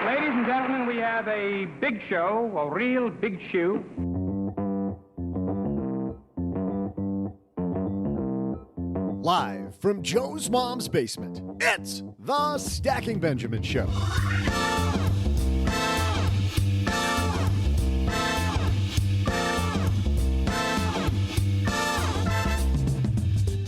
Ladies and gentlemen, we have a big show, a real big shoe. Live from Joe's mom's basement, it's the Stacking Benjamin Show.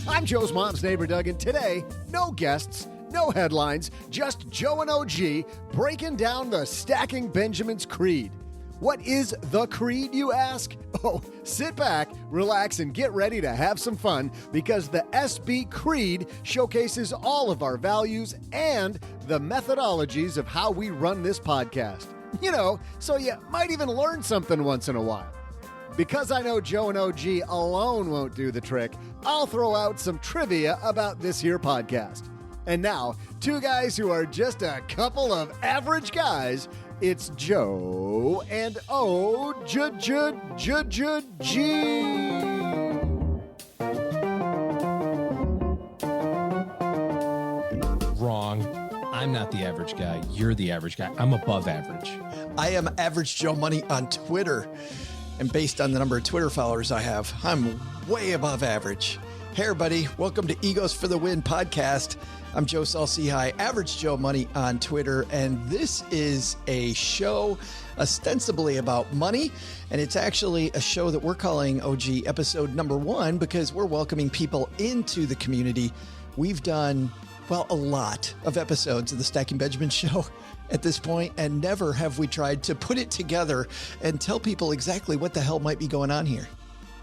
I'm Joe's mom's neighbor, Doug, and today, no guests, no headlines, just Joe and OG breaking down the Stacking Benjamin's Creed. What is the Creed, you ask? Oh, sit back, relax, and get ready to have some fun because the SB Creed showcases all of our values and the methodologies of how we run this podcast. You know, so you might even learn something once in a while. Because I know Joe and OG alone won't do the trick, I'll throw out some trivia about this here podcast. And now, two guys who are just a couple of average guys. It's Joe and O-G. Wrong. I'm not the average guy. You're the average guy. I'm above average. I am Average Joe Money on Twitter. And based on the number of Twitter followers I have, I'm way above average. Hey, everybody. Welcome to Egos for the Win podcast. I'm Joe saul-sehy, Average Joe Money on Twitter, and this is a show ostensibly about money, and it's actually a show that we're calling OG episode number 1 because we're welcoming people into the community. We've done, well, a lot of episodes of the Stacking Benjamin Show at this point, and never have we tried to put it together and tell people exactly what the hell might be going on here.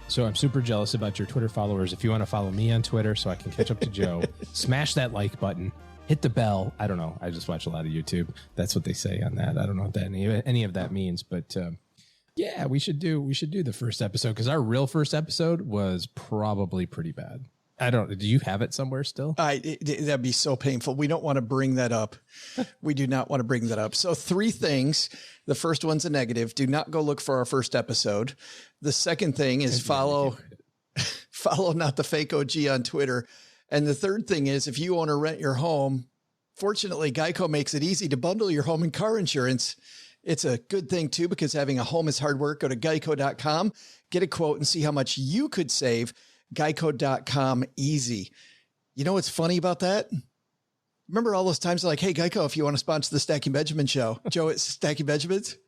So I'm super jealous about your Twitter followers. If you want to follow me on Twitter so I can catch up to Joe, smash that like button, hit the bell. I don't know. I just watch a lot of YouTube. That's what they say on that. I don't know what that any of that means, but yeah, we should do the first episode because our real first episode was probably pretty bad. I don't. Do you have it somewhere still? That'd be so painful. We don't want to bring that up. We do not want to bring that up. So 3 things. The first one's a negative. Do not go look for our first episode. The second thing is follow Not the Fake OG on Twitter. And the third thing is if you own or rent your home, fortunately, Geico makes it easy to bundle your home and car insurance. It's a good thing too, because having a home is hard work. Go to geico.com, get a quote and see how much you could save. Geico.com easy. You know what's funny about that? Remember all those times like, hey, Geico, if you want to sponsor the Stacking Benjamin Show, Joe, it's Stacking Benjamins.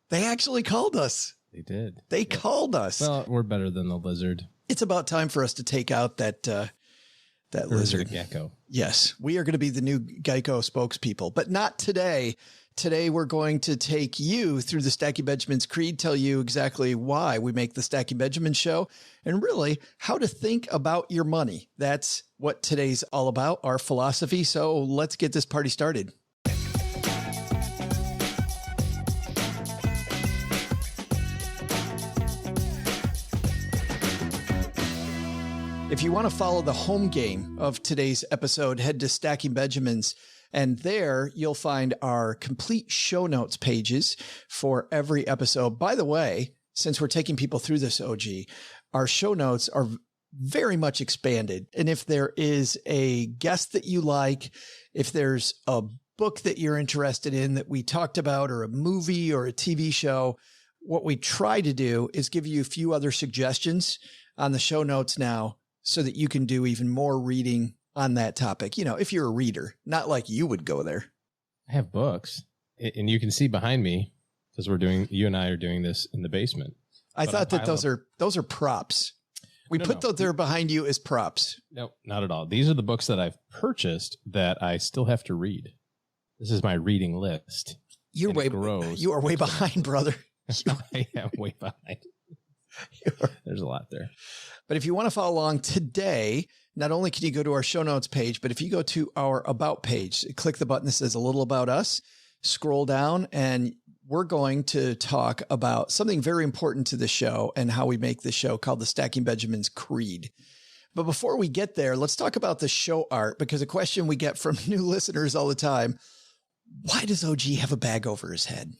They actually called us. They did. They called us. Well, we're better than the lizard. It's about time for us to take out that lizard. Gecko. Yes, we are going to be the new Geico spokespeople, but not today. Today, we're going to take you through the Stacking Benjamin's Creed, tell you exactly why we make the Stacking Benjamin Show, and really how to think about your money. That's what today's all about, our philosophy. So let's get this party started. If you want to follow the home game of today's episode, head to Stacking Benjamin's. And there you'll find our complete show notes pages for every episode. By the way, since we're taking people through this OG, our show notes are very much expanded. And if there is a guest that you like, if there's a book that you're interested in that we talked about, or a movie or a TV show, what we try to do is give you a few other suggestions on the show notes now so that you can do even more reading on that topic. You know, if you're a reader, not like you would go there. I have books, and you can see behind me because you and I are doing this in the basement. I thought that those are props. We put those there behind you as props. No, not at all. These are the books that I've purchased that I still have to read. This is my reading list. You are way behind, brother. I am way behind. There's a lot there. But if you want to follow along today, not only can you go to our show notes page, but if you go to our About page, click the button that says a little about us, scroll down, and we're going to talk about something very important to the show and how we make the show called the Stacking Benjamin's Creed. But before we get there, let's talk about the show art, because a question we get from new listeners all the time: why does OG have a bag over his head?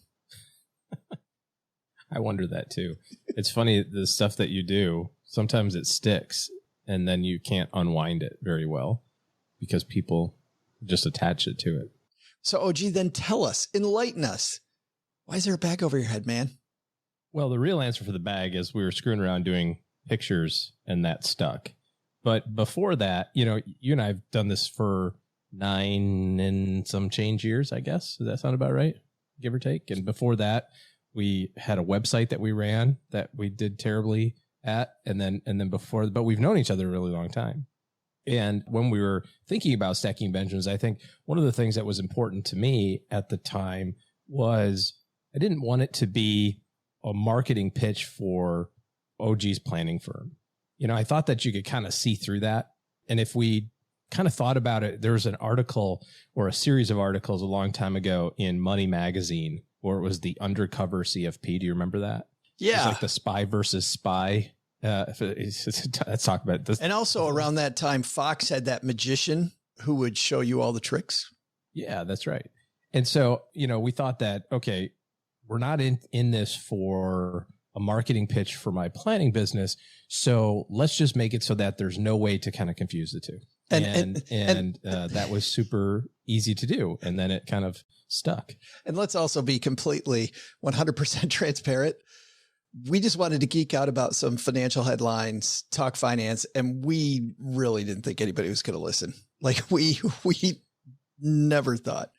I wonder that too. It's funny, the stuff that you do, sometimes it sticks and then you can't unwind it very well because people just attach it to it. So OG, then tell us, enlighten us. Why is there a bag over your head, man? Well, the real answer for the bag is we were screwing around doing pictures and that stuck. But before that, you and I have done this for 9 and some change years, I guess. Does that sound about right? Give or take. And before that, we had a website that we ran that we did terribly at. And then before, but we've known each other a really long time. And when we were thinking about Stacking Benjamins, I think one of the things that was important to me at the time was I didn't want it to be a marketing pitch for OG's planning firm. I thought that you could kind of see through that. And if we kind of thought about it, there was an article or a series of articles a long time ago in Money Magazine where it was the undercover CFP. Do you remember that? Yeah. It's like the spy versus spy. Let's talk about this. And also around that time, Fox had that magician who would show you all the tricks. Yeah, that's right. And so, we thought that, okay, we're not in this for a marketing pitch for my planning business. So let's just make it so that there's no way to kind of confuse the two. And that was super easy to do. And then it kind of stuck. And let's also be completely 100% transparent. We just wanted to geek out about some financial headlines, talk finance, and we really didn't think anybody was going to listen. Like we never thought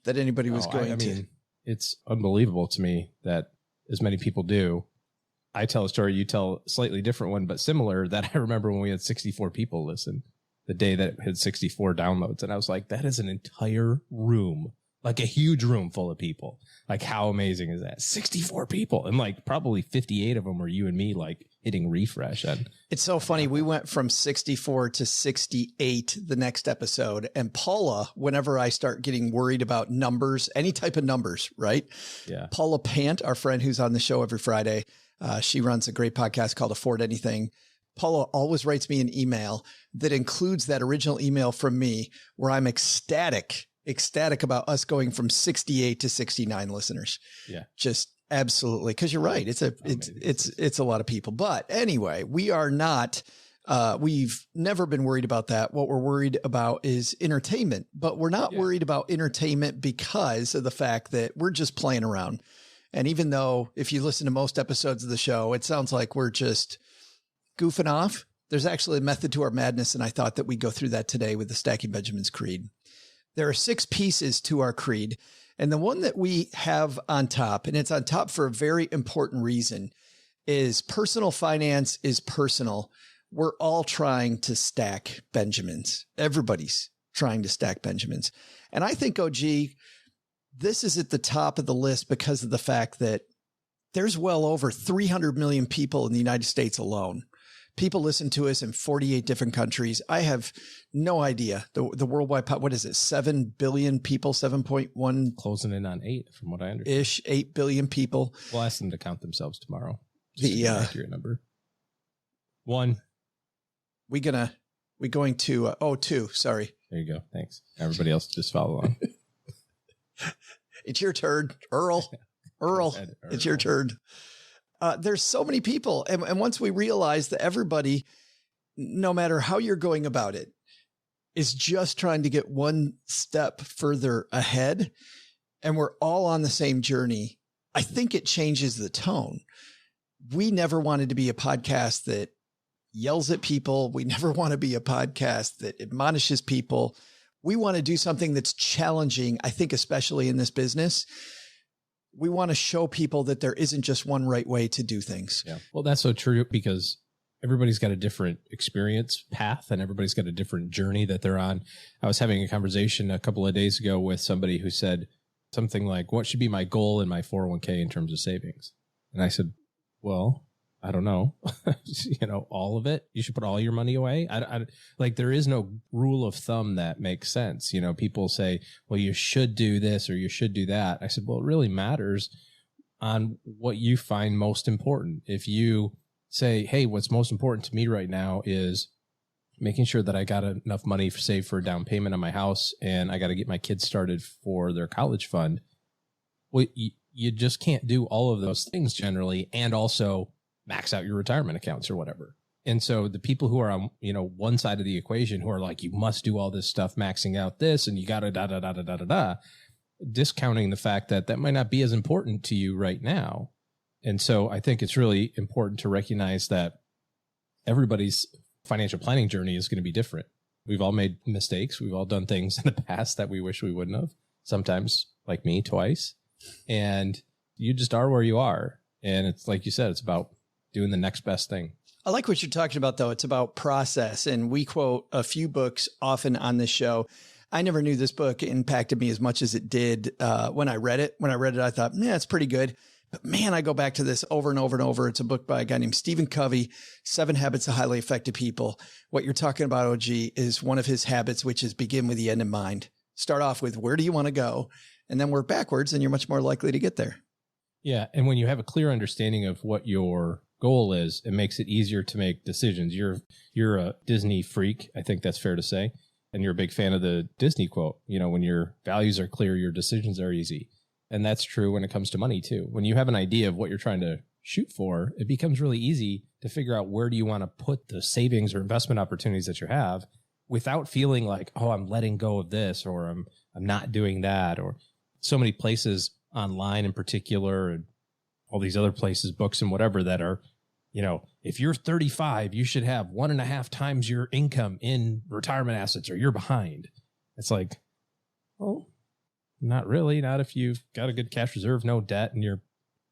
that anybody was going to. It's unbelievable to me that as many people do. I tell a story, you tell a slightly different one, but similar, that I remember when we had 64 people listen the day that it had 64 downloads. And I was like, that is an entire room, like a huge room full of people. Like, how amazing is that? 64 people. And like probably 58 of them were you and me, like hitting refresh. And it's so funny. We went from 64 to 68 the next episode. And Paula, whenever I start getting worried about numbers, any type of numbers, right? Yeah. Paula Pant, our friend who's on the show every Friday, she runs a great podcast called Afford Anything. Paula always writes me an email that includes that original email from me where I'm ecstatic about us going from 68 to 69 listeners. Yeah. Just absolutely. Cause you're right. It's a lot of people, but anyway, we are not, we've never been worried about that. What we're worried about is entertainment, but we're not worried about entertainment because of the fact that we're just playing around. And even though if you listen to most episodes of the show, it sounds like we're just goofing off, there's actually a method to our madness. And I thought that we'd go through that today with the Stacking Benjamins Creed. There are 6 pieces to our creed. And the one that we have on top, and it's on top for a very important reason, is personal finance is personal. We're all trying to stack Benjamins. Everybody's trying to stack Benjamins. And I think, OG, this is at the top of the list because of the fact that there's well over 300 million people in the United States alone. People listen to us in 48 different countries. I have no idea. The worldwide, what is it? 7 billion people, 7.1. Closing in on 8 from what I understand. 8 billion people. We'll ask them to count themselves tomorrow. The accurate number. 1. We're going to, 2, sorry. There you go. Thanks. Everybody else just follow along. It's your turn, Earl. Earl, it's your turn. There's so many people. And once we realize that everybody, no matter how you're going about it, is just trying to get one step further ahead, and we're all on the same journey, I think it changes the tone. We never wanted to be a podcast that yells at people. We never want to be a podcast that admonishes people. We want to do something that's challenging, I think, especially in this business. We want to show people that there isn't just one right way to do things. Yeah. Well, that's so true because everybody's got a different experience path and everybody's got a different journey that they're on. I was having a conversation a couple of days ago with somebody who said something like, what should be my goal in my 401k in terms of savings? And I said, well, I don't know, all of it. You should put all your money away. Like there is no rule of thumb that makes sense. People say, well, you should do this or you should do that. I said, well, it really matters on what you find most important. If you say, hey, what's most important to me right now is making sure that I got enough money saved for a down payment on my house and I got to get my kids started for their college fund. Well, you just can't do all of those things generally and also max out your retirement accounts or whatever. And so the people who are on, one side of the equation who are like, you must do all this stuff, maxing out this, and you got to discounting the fact that that might not be as important to you right now. And so I think it's really important to recognize that everybody's financial planning journey is going to be different. We've all made mistakes. We've all done things in the past that we wish we wouldn't have. Sometimes, like me, twice. And you just are where you are. And it's like you said, it's about doing the next best thing. I like what you're talking about, though. It's about process. And we quote a few books often on this show. I never knew this book impacted me as much as it did when I read it. When I read it, I thought, yeah, it's pretty good. But man, I go back to this over and over and over. It's a book by a guy named Stephen Covey, 7 Habits of Highly Effective People. What you're talking about, OG, is one of his habits, which is begin with the end in mind. Start off with where do you want to go? And then work backwards, and you're much more likely to get there. Yeah. And when you have a clear understanding of what your goal is, it makes it easier to make decisions. You're a Disney freak. I think that's fair to say. And you're a big fan of the Disney quote, when your values are clear, your decisions are easy. And that's true when it comes to money too. When you have an idea of what you're trying to shoot for, it becomes really easy to figure out where do you want to put the savings or investment opportunities that you have without feeling like, oh, I'm letting go of this, or I'm not doing that. Or so many places online in particular, and all these other places, books and whatever, that are, if you're 35, you should have 1.5 times your income in retirement assets or you're behind. It's like, well, not really. Not if you've got a good cash reserve, no debt, and you're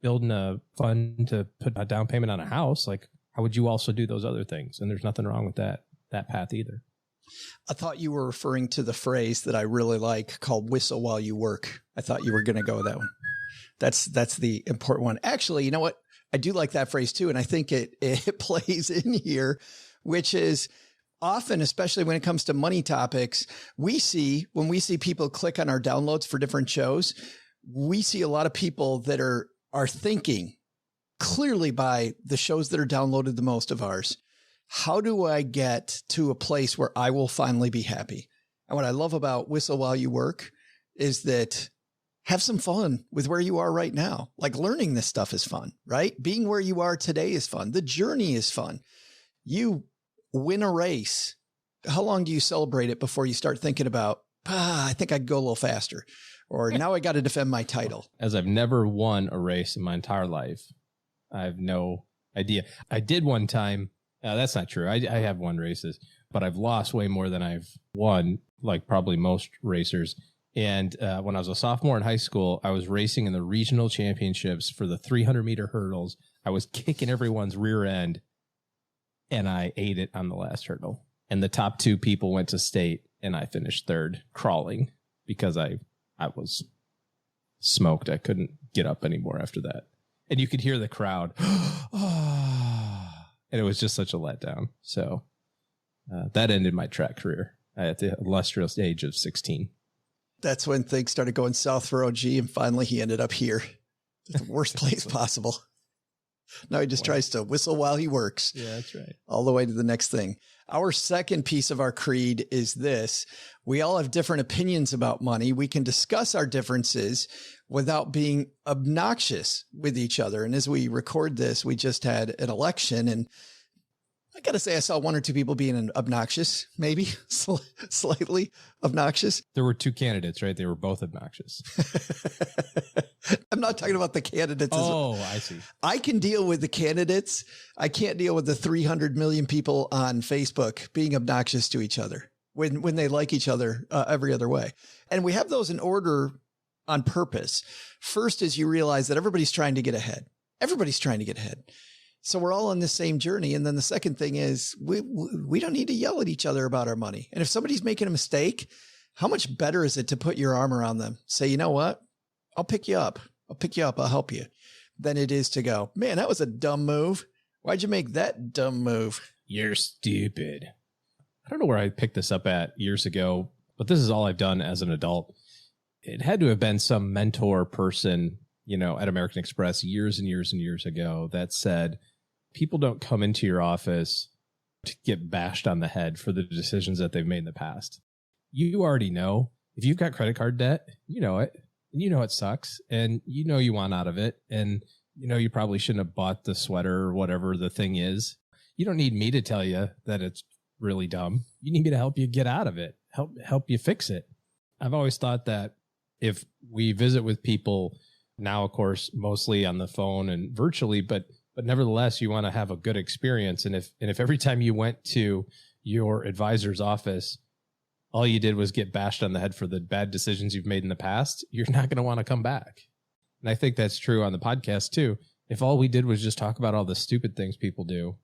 building a fund to put a down payment on a house. Like, how would you also do those other things? And there's nothing wrong with that path either. I thought you were referring to the phrase that I really like called whistle while you work. I thought you were going to go with that one. That's the important one. Actually, you know what? I do like that phrase too. And I think it plays in here, which is often, especially when it comes to money topics, when we see people click on our downloads for different shows, we see a lot of people that are thinking clearly by the shows that are downloaded the most of ours. How do I get to a place where I will finally be happy? And what I love about Whistle While You Work is that have some fun with where you are right now. Like, learning this stuff is fun, right? Being where you are today is fun. The journey is fun. You win a race. How long do you celebrate it before you start thinking about, I think I'd go a little faster, or now I got to defend my title? As I've never won a race in my entire life, I have no idea. I did one time. That's not true. I have won races, but I've lost way more than I've won, like probably most racers. And when I was a sophomore in high school, I was racing in the regional championships for the 300-meter hurdles. I was kicking everyone's rear end, and I ate it on the last hurdle. And the top 2 people went to state, and I finished 3rd crawling because I was smoked. I couldn't get up anymore after that. And you could hear the crowd. And it was just such a letdown. So that ended my track career at the illustrious age of 16. That's when things started going south for OG, and finally he ended up here. The worst place possible. Now he just tries to whistle while he works. Yeah, that's right. All the way to the next thing. Our second piece of our creed is this. We all have different opinions about money. We can discuss our differences without being obnoxious with each other. And as we record this, we just had an election, and I got to say, I saw 1 or 2 people being obnoxious, maybe slightly obnoxious. There were 2 candidates, right? They were both obnoxious. I'm not talking about the candidates. Oh, I see. I can deal with the candidates. I can't deal with the 300 million people on Facebook being obnoxious to each other when they like each other every other way. And we have those in order on purpose. First is you realize that everybody's trying to get ahead. Everybody's trying to get ahead. So we're all on the same journey. And then the second thing is we don't need to yell at each other about our money. And if somebody's making a mistake, how much better is it to put your arm around them? Say, you know what? I'll pick you up. I'll help you. Than it is to go, man, that was a dumb move. Why'd you make that dumb move? You're stupid. I don't know where I picked this up at years ago, but this is all I've done as an adult. It had to have been some mentor person, at American Express years and years and years ago that said, people don't come into your office to get bashed on the head for the decisions that they've made in the past. You already know. If you've got credit card debt, you know it. And you know it sucks. And you want out of it. And you probably shouldn't have bought the sweater or whatever the thing is. You don't need me to tell you that it's really dumb. You need me to help you get out of it. Help you fix it. I've always thought that if we visit with people now, of course, mostly on the phone and virtually, but nevertheless, you want to have a good experience. And if every time you went to your advisor's office, all you did was get bashed on the head for the bad decisions you've made in the past, you're not going to want to come back. And I think that's true on the podcast too. If all we did was just talk about all the stupid things people do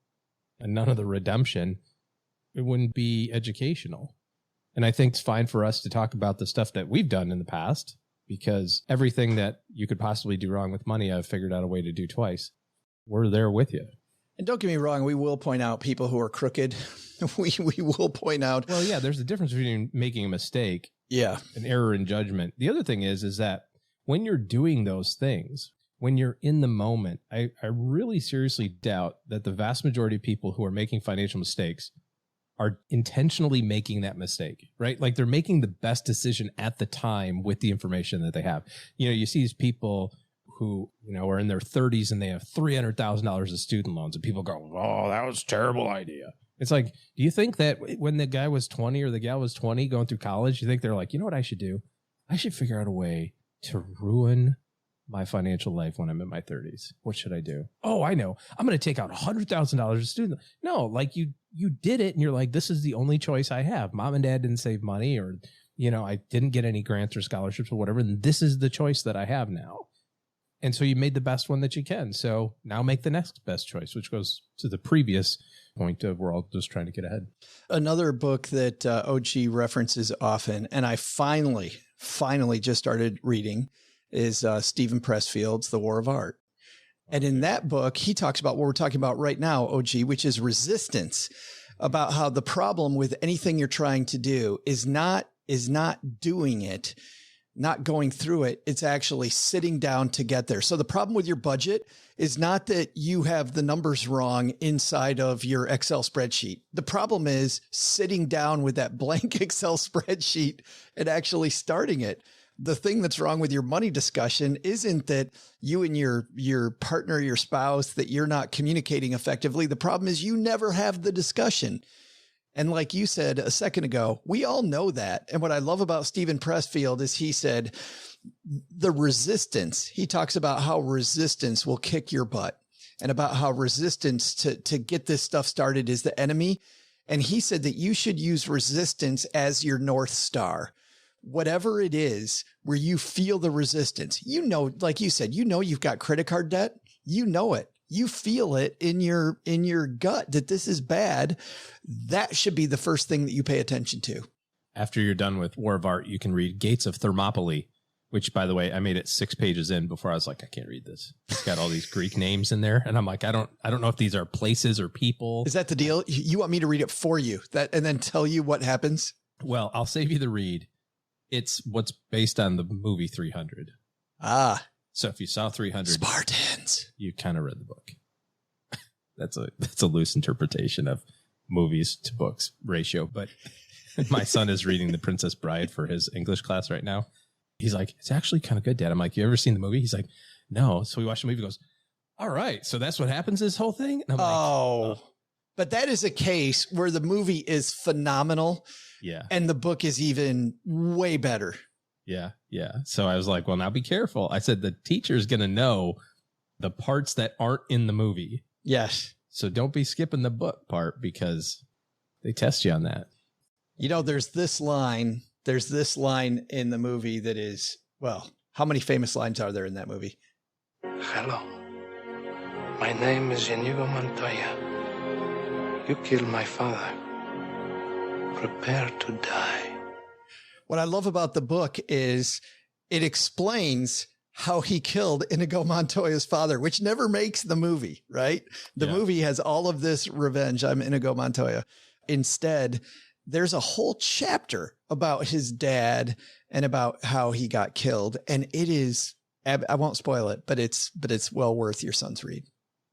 and none of the redemption, it wouldn't be educational. And I think it's fine for us to talk about the stuff that we've done in the past, because everything that you could possibly do wrong with money, I've figured out a way to do twice. We're there with you. And don't get me wrong, we will point out people who are crooked. we will point out. Well, yeah, there's a difference between making a mistake, an error in judgment. The other thing is that when you're doing those things, when you're in the moment, I really seriously doubt that the vast majority of people who are making financial mistakes are intentionally making that mistake, right? Like they're making the best decision at the time with the information that they have. You know, you see these people who, you know, are in their 30s and they have $300,000 of student loans, and people go, "Oh, that was a terrible idea." It's like, do you think that when the guy was 20 or the gal was 20 going through college, you think they're like, you know what I should do? I should figure out a way to ruin my financial life when I'm in my 30s. What should I do? Oh, I know. I'm going to take out $100,000 of student. No, like you did it and you're like, this is the only choice I have. Mom and dad didn't save money, or, you know, I didn't get any grants or scholarships or whatever. And this is the choice that I have now. And so you made the best one that you can. So now make the next best choice, which goes to the previous point of we're all just trying to get ahead. Another book that OG references often, and I finally just started reading, is Stephen Pressfield's The War of Art. And in that book, he talks about what we're talking about right now, OG, which is resistance, about how the problem with anything you're trying to do is not doing it, not going through it. It's actually sitting down to get there. So the problem with your budget is not that you have the numbers wrong inside of your Excel spreadsheet. The problem is sitting down with that blank Excel spreadsheet and actually starting it. The thing that's wrong with your money discussion isn't that you and your partner, your spouse, that you're not communicating effectively. The problem is you never have the discussion. And like you said a second ago, we all know that. And what I love about Stephen Pressfield is he said the resistance, he talks about how resistance will kick your butt and about how resistance to get this stuff started is the enemy. And he said that you should use resistance as your North Star. Whatever it is where you feel the resistance, you know, like you said, you know, you've got credit card debt, you know it, you feel it in your gut that this is bad. That should be the first thing that you pay attention to. After you're done with War of Art, you can read Gates of Thermopylae, which, by the way, I made it 6 pages in before I was like, I can't read this. It's got all these Greek names in there. And I'm like, I don't know if these are places or people. Is that the deal? You want me to read it for you and then tell you what happens? Well, I'll save you the read. It's what's based on the movie 300. Ah. So if you saw 300 Spartans, you kind of read the book. That's a loose interpretation of movies to books ratio. But my son is reading The Princess Bride for his English class right now. He's like, it's actually kind of good, Dad. I'm like, you ever seen the movie? He's like, no. So we watched the movie. He goes, all right. So that's what happens this whole thing? And I'm like, but that is a case where the movie is phenomenal. Yeah. And the book is even way better. Yeah. Yeah. So I was like, well, now be careful. I said, the teacher's going to know the parts that aren't in the movie. Yes. So don't be skipping the book part because they test you on that. You know, there's this line in the movie that is, well, how many famous lines are there in that movie? Hello. My name is Inigo Montoya. You killed my father. Prepare to die. What I love about the book is it explains how he killed Inigo Montoya's father, which never makes the movie, right? The movie has all of this revenge. I'm Inigo Montoya. Instead, there's a whole chapter about his dad and about how he got killed. And it is, I won't spoil it, but it's well worth your son's read.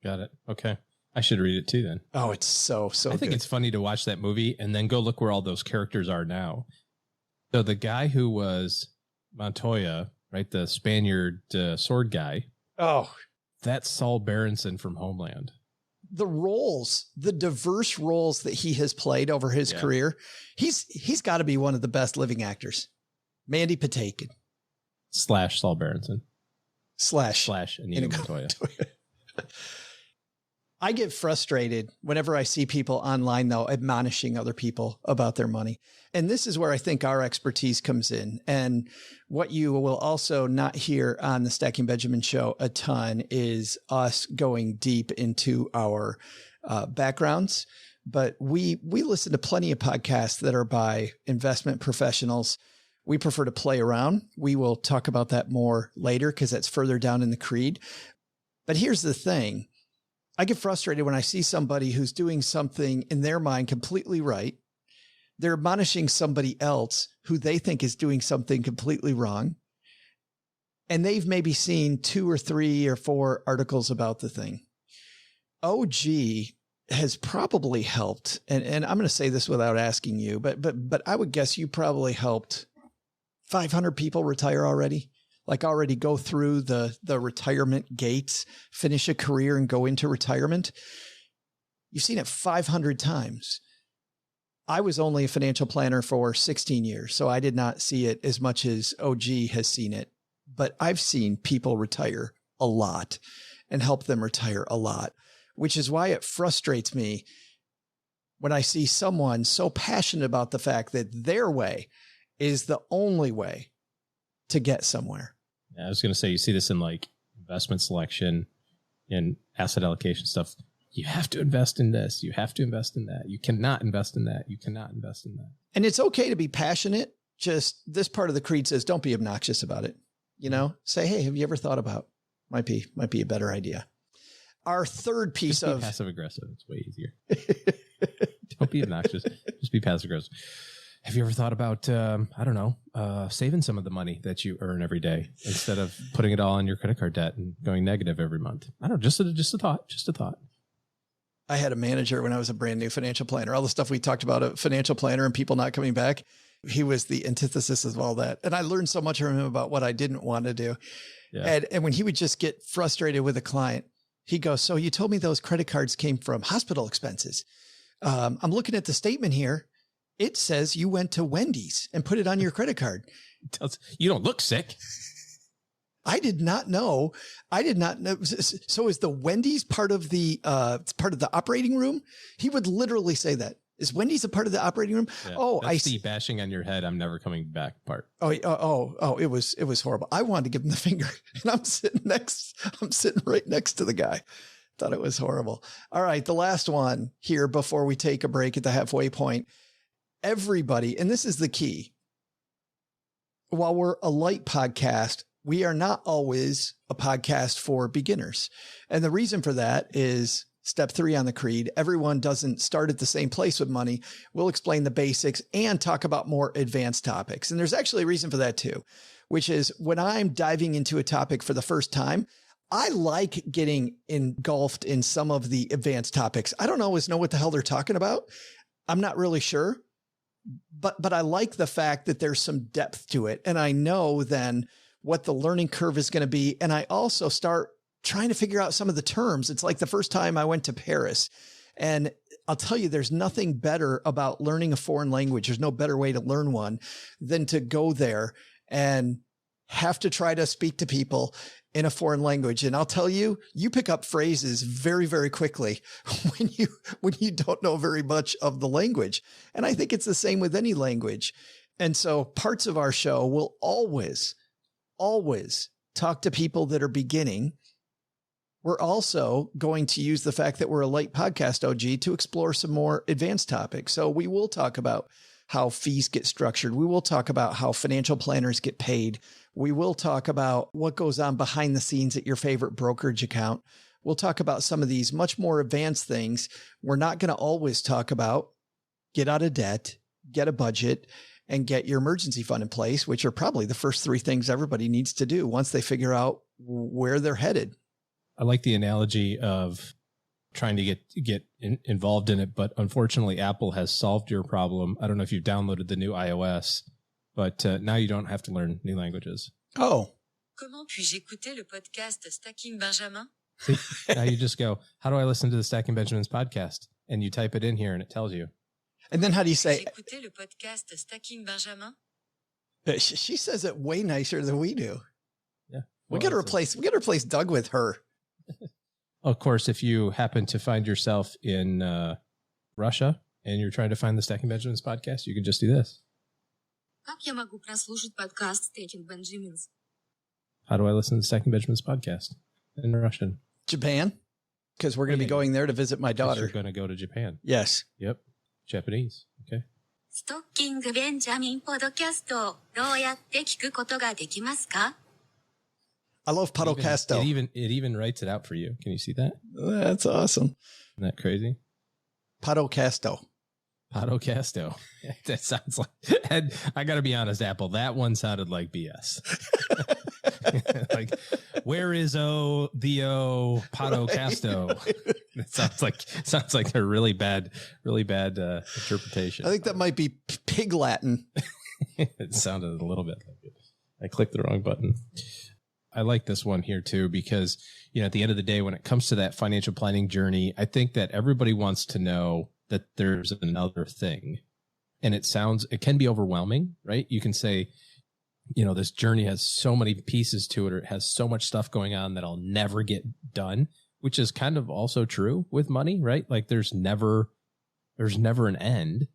Got it. Okay. I should read it too then. Oh, it's so I think good. it's funny to watch that movie and then go look where all those characters are now. So the guy who was Montoya, right? The Spaniard sword guy. Oh, that's Saul Berenson from Homeland. The roles, the diverse roles that he has played over his career. He's got to be one of the best living actors. Mandy Patinkin. Saul Berenson. / Inigo Montoya. I get frustrated whenever I see people online, though, admonishing other people about their money. And this is where I think our expertise comes in. And what you will also not hear on the Stacking Benjamin show a ton is us going deep into our backgrounds. But we listen to plenty of podcasts that are by investment professionals. We prefer to play around. We will talk about that more later because that's further down in the creed. But here's the thing. I get frustrated when I see somebody who's doing something in their mind completely right. They're admonishing somebody else who they think is doing something completely wrong. And they've maybe seen 2 or 3 or 4 articles about the thing. OG has probably helped. And I'm going to say this without asking you, but I would guess you probably helped 500 people retire already. Like already go through the retirement gates, finish a career and go into retirement. You've seen it 500 times. I was only a financial planner for 16 years, so I did not see it as much as OG has seen it. But I've seen people retire a lot and help them retire a lot, which is why it frustrates me when I see someone so passionate about the fact that their way is the only way to get somewhere. Yeah, I was going to say, you see this in like investment selection and asset allocation stuff. You have to invest in this. You have to invest in that. You cannot invest in that. You cannot invest in that. And it's okay to be passionate. Just this part of the creed says, don't be obnoxious about it. You know, say, hey, have you ever thought about, might be a better idea. Our third piece Just be of passive aggressive. It's way easier. Don't be obnoxious. Just be passive aggressive. Have you ever thought about, saving some of the money that you earn every day instead of putting it all on your credit card debt and going negative every month? I don't know. Just a thought. I had a manager when I was a brand new financial planner. All the stuff we talked about, a financial planner and people not coming back. He was the antithesis of all that. And I learned so much from him about what I didn't want to do. Yeah. And when he would just get frustrated with a client, he'd go, so you told me those credit cards came from hospital expenses. I'm looking at the statement here. It says you went to Wendy's and put it on your credit card. You don't look sick. I did not know. So is the Wendy's part of the operating room? He would literally say that. Is Wendy's a part of the operating room? Yeah, oh, that's the bashing on your head. I'm never coming back part. It was horrible. I wanted to give him the finger, and I'm sitting right next to the guy. Thought it was horrible. All right. The last one here before we take a break at the halfway point. Everybody, and this is the key. While we're a light podcast, we are not always a podcast for beginners. And the reason for that is step 3 on the creed. Everyone doesn't start at the same place with money. We'll explain the basics and talk about more advanced topics. And there's actually a reason for that too, which is when I'm diving into a topic for the first time, I like getting engulfed in some of the advanced topics. I don't always know what the hell they're talking about. I'm not really sure. But I like the fact that there's some depth to it. And I know then what the learning curve is going to be. And I also start trying to figure out some of the terms. It's like the first time I went to Paris. And I'll tell you, there's nothing better about learning a foreign language. There's no better way to learn one than to go there and have to try to speak to people in a foreign language. And I'll tell you, you pick up phrases very, very quickly when you don't know very much of the language. And I think it's the same with any language. And so parts of our show will always talk to people that are beginning. We're also going to use the fact that we're a light podcast, OG, to explore some more advanced topics. So we will talk about how fees get structured. We will talk about how financial planners get paid. We will talk about what goes on behind the scenes at your favorite brokerage account. We'll talk about some of these much more advanced things. We're not going to always talk about get out of debt, get a budget, and get your emergency fund in place, which are probably the first 3 things everybody needs to do once they figure out where they're headed. I like the analogy of trying to get involved in it, but unfortunately, Apple has solved your problem. I don't know if you've downloaded the new iOS, but now you don't have to learn new languages. Oh. Comment puis-je écouter le podcast Stacking Benjamin? See, now you just go, how do I listen to the Stacking Benjamins podcast? And you type it in here and it tells you. And then how do you say? Écouter le podcast Stacking Benjamin? She says it way nicer than we do. Yeah. We got to replace Doug with her. Of course, if you happen to find yourself in Russia and you're trying to find the Stacking Benjamins podcast, you can just do this. Как я могу прослушать подкаст Stacking Benjamins? How do I listen to the Stacking Benjamins podcast in Russian? Japan, because we're going to be going there to visit my daughter. You're going to go to Japan. Yes. Yep. Japanese. Okay. ストッキングベンジャミンポッドキャストをどうやって聞くことができますか? I love Podcast. It even writes it out for you. Can you see that? That's awesome. Isn't that crazy? Podcast. That sounds like, and I got to be honest, Apple, that one sounded like BS. Like, where is the Podcasto? It sounds like a really bad interpretation. I think that might be pig Latin. It sounded a little bit like it. I clicked the wrong button. I like this one here too, because, at the end of the day, when it comes to that financial planning journey, I think that everybody wants to know that there's another thing, and it can be overwhelming, right? You can say, this journey has so many pieces to it, or it has so much stuff going on that I'll never get done, which is kind of also true with money, right? Like there's never an end.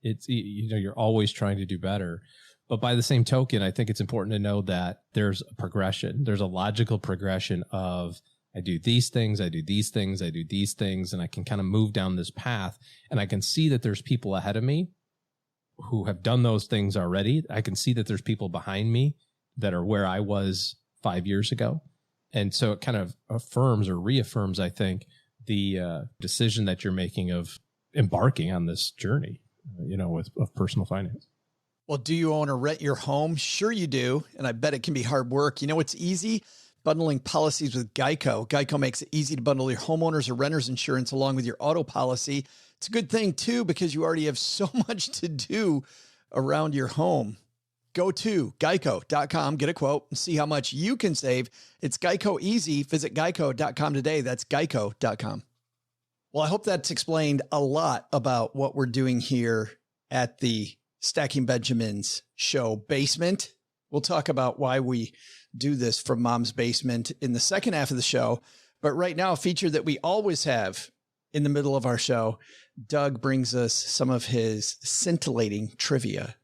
It's, you're always trying to do better. But by the same token, I think it's important to know that there's a progression. There's a logical progression of, I do these things, I do these things, I do these things, and I can kind of move down this path. And I can see that there's people ahead of me who have done those things already. I can see that there's people behind me that are where I was 5 years ago. And so it kind of affirms or reaffirms, I think, the decision that you're making of embarking on this journey, of personal finance. Well, do you own or rent your home? Sure you do. And I bet it can be hard work. It's easy. Bundling policies with Geico. Geico makes it easy to bundle your homeowners or renters insurance along with your auto policy. It's a good thing, too, because you already have so much to do around your home. Go to geico.com, get a quote, and see how much you can save. It's Geico easy. Visit geico.com today. That's geico.com. Well, I hope that's explained a lot about what we're doing here at the Stacking Benjamins show basement. We'll talk about why we do this from Mom's basement in the second half of the show. But right now, a feature that we always have in the middle of our show, Doug brings us some of his scintillating trivia.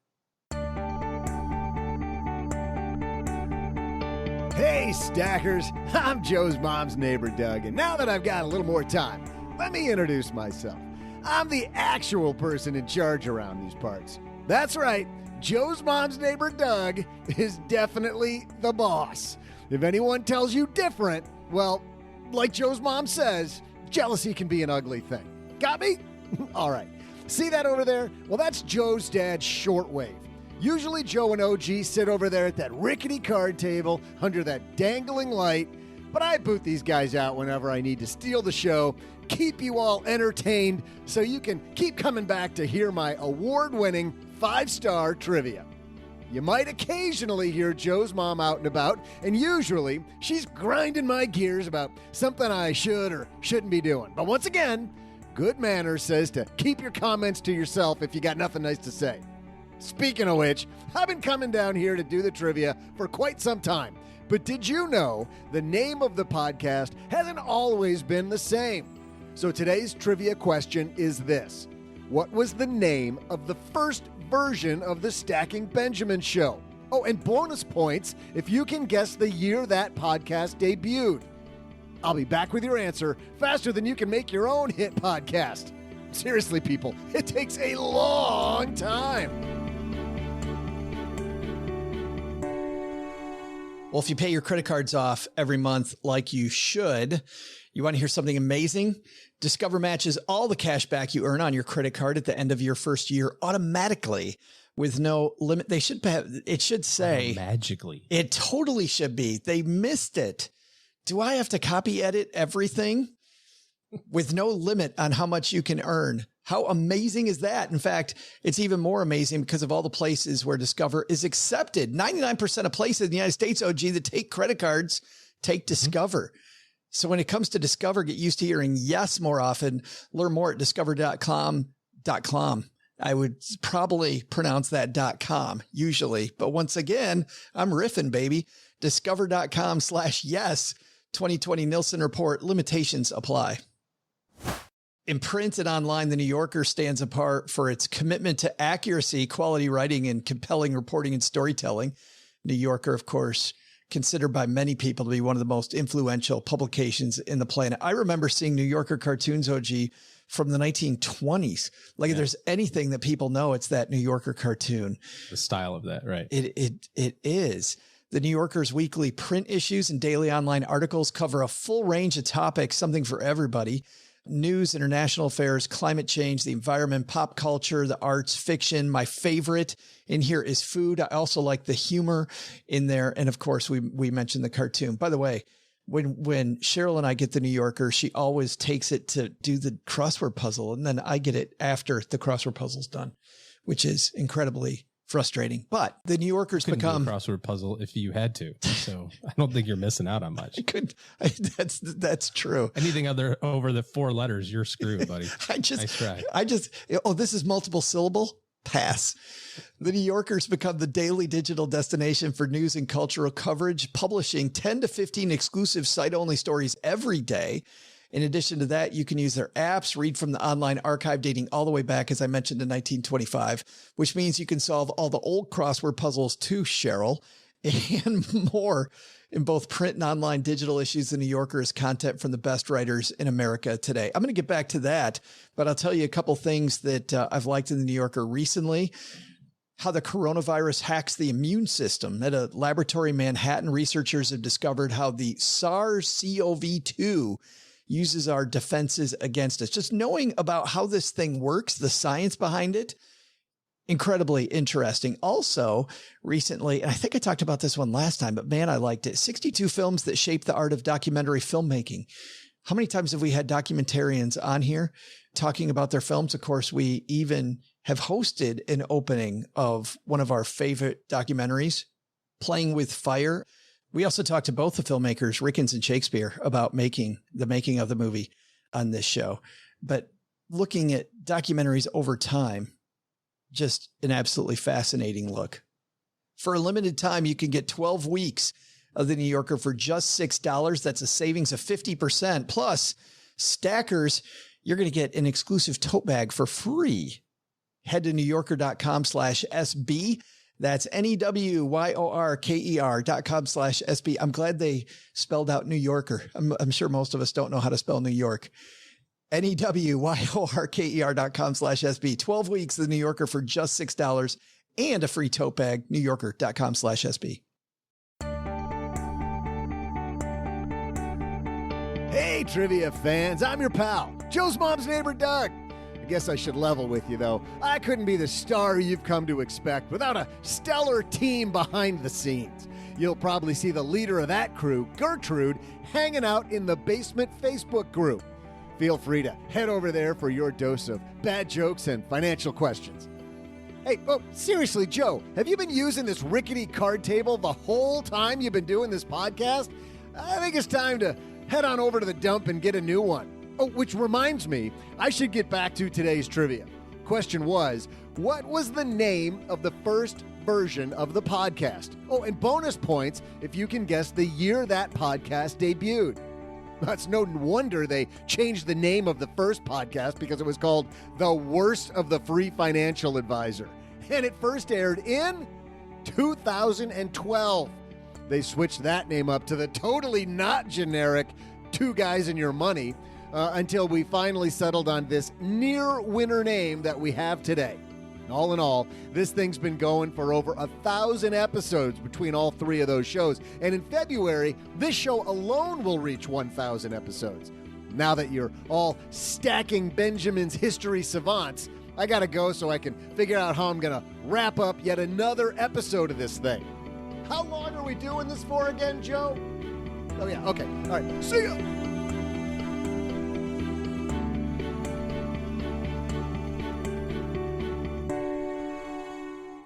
Hey, Stackers. I'm Joe's mom's neighbor, Doug. And now that I've got a little more time, let me introduce myself. I'm the actual person in charge around these parts. That's right. Joe's mom's neighbor, Doug, is definitely the boss. If anyone tells you different, well, like Joe's mom says, jealousy can be an ugly thing. Got me? All right. See that over there? Well, that's Joe's dad's shortwave. Usually Joe and OG sit over there at that rickety card table under that dangling light, but I boot these guys out whenever I need to steal the show, keep you all entertained so you can keep coming back to hear my award-winning 5-star trivia. You might occasionally hear Joe's mom out and about, and usually she's grinding my gears about something I should or shouldn't be doing. But once again, good manners says to keep your comments to yourself if you got nothing nice to say. Speaking of which, I've been coming down here to do the trivia for quite some time. But did you know the name of the podcast hasn't always been the same? So today's trivia question is this. What was the name of the first version of the Stacking Benjamin show? Oh, and bonus points if you can guess the year that podcast debuted. I'll be back with your answer faster than you can make your own hit podcast. Seriously, people, it takes a long time. Well, if you pay your credit cards off every month like you should, you want to hear something amazing? Discover matches all the cash back you earn on your credit card at the end of your first year automatically with no limit. They should have, it should say magically. It totally should be. They missed it. Do I have to copy edit everything? With no limit on how much you can earn. How amazing is that? In fact, it's even more amazing because of all the places where Discover is accepted. 99% of places in the United States, OG, that take credit cards take Discover. So when it comes to Discover, get used to hearing yes more often. Learn more at discover.com. I would probably pronounce that .com usually. But once again, I'm riffing, baby. Discover.com/yes. 2020 Nielsen report, limitations apply. In print and online, The New Yorker stands apart for its commitment to accuracy, quality writing, and compelling reporting and storytelling. New Yorker, of course, considered by many people to be one of the most influential publications in the planet. I remember seeing New Yorker cartoons, OG, from the 1920s. Like if there's anything that people know, it's that New Yorker cartoon. The style of that, right? It is. The New Yorker's weekly print issues and daily online articles cover a full range of topics, something for everybody. News, international affairs, climate change, the environment, pop culture, the arts, fiction. My favorite in here is food. I also like the humor in there. And of course, we mentioned the cartoon. By the way, when Cheryl and I get the New Yorker, she always takes it to do the crossword puzzle. And then I get it after the crossword puzzle's done, which is incredibly frustrating. But the New Yorker's become a crossword puzzle if you had to. So I don't think you're missing out on much. That's true. Anything over the 4 letters, you're screwed, buddy. Nice try. This is multiple syllable. Pass. The New Yorker's become the daily digital destination for news and cultural coverage, publishing 10 to 15 exclusive site-only stories every day. In addition to that, you can use their apps, read from the online archive dating all the way back, as I mentioned, to 1925, which means you can solve all the old crossword puzzles too, Cheryl, and more. In both print and online digital issues, The New Yorker is content from the best writers in America today. I'm going to get back to that, but I'll tell you a couple things that I've liked in The New Yorker recently. How the coronavirus hacks the immune system. At a laboratory in Manhattan, researchers have discovered how the SARS-CoV-2 uses our defenses against us. Just knowing about how this thing works, the science behind it, incredibly interesting. Also, recently, and I think I talked about this one last time, but man, I liked it. 62 films that shape the art of documentary filmmaking. How many times have we had documentarians on here talking about their films? Of course, we even have hosted an opening of one of our favorite documentaries, Playing with Fire. We also talked to both the filmmakers, Rickens and Shakespeare, about the making of the movie on this show. But looking at documentaries over time, just an absolutely fascinating look. For a limited time, you can get 12 weeks of The New Yorker for just $6. That's a savings of 50%. Plus, stackers, you're going to get an exclusive tote bag for free. Head to newyorker.com/SB. That's NEWYORKER.com/SB. I'm glad they spelled out New Yorker. I'm sure most of us don't know how to spell New York. NEWYORKER.com/SB. 12 weeks of The New Yorker for just $6 and a free tote bag. NewYorker.com/SB. Hey, trivia fans, I'm your pal, Joe's mom's neighbor, Doug. I guess I should level with you, though. I couldn't be the star you've come to expect without a stellar team behind the scenes. You'll probably see the leader of that crew, Gertrude, hanging out in the basement Facebook group. Feel free to head over there for your dose of bad jokes and financial questions. Hey, seriously, Joe, have you been using this rickety card table the whole time you've been doing this podcast? I think it's time to head on over to the dump and get a new one. Oh, which reminds me, I should get back to today's trivia. Question was, what was the name of the first version of the podcast? Oh, and bonus points if you can guess the year that podcast debuted. That's no wonder they changed the name of the first podcast because it was called The Worst of the Free Financial Advisor. And it first aired in 2012. They switched that name up to the totally not generic Two Guys and Your Money until we finally settled on this near winner name that we have today. All in all, this thing's been going for over 1,000 episodes between all three of those shows. And in February, this show alone will reach 1,000 episodes. Now that you're all stacking Benjamin's history savants, I gotta go so I can figure out how I'm gonna wrap up yet another episode of this thing. How long are we doing this for again, Joe? Oh, yeah, okay. All right, see ya!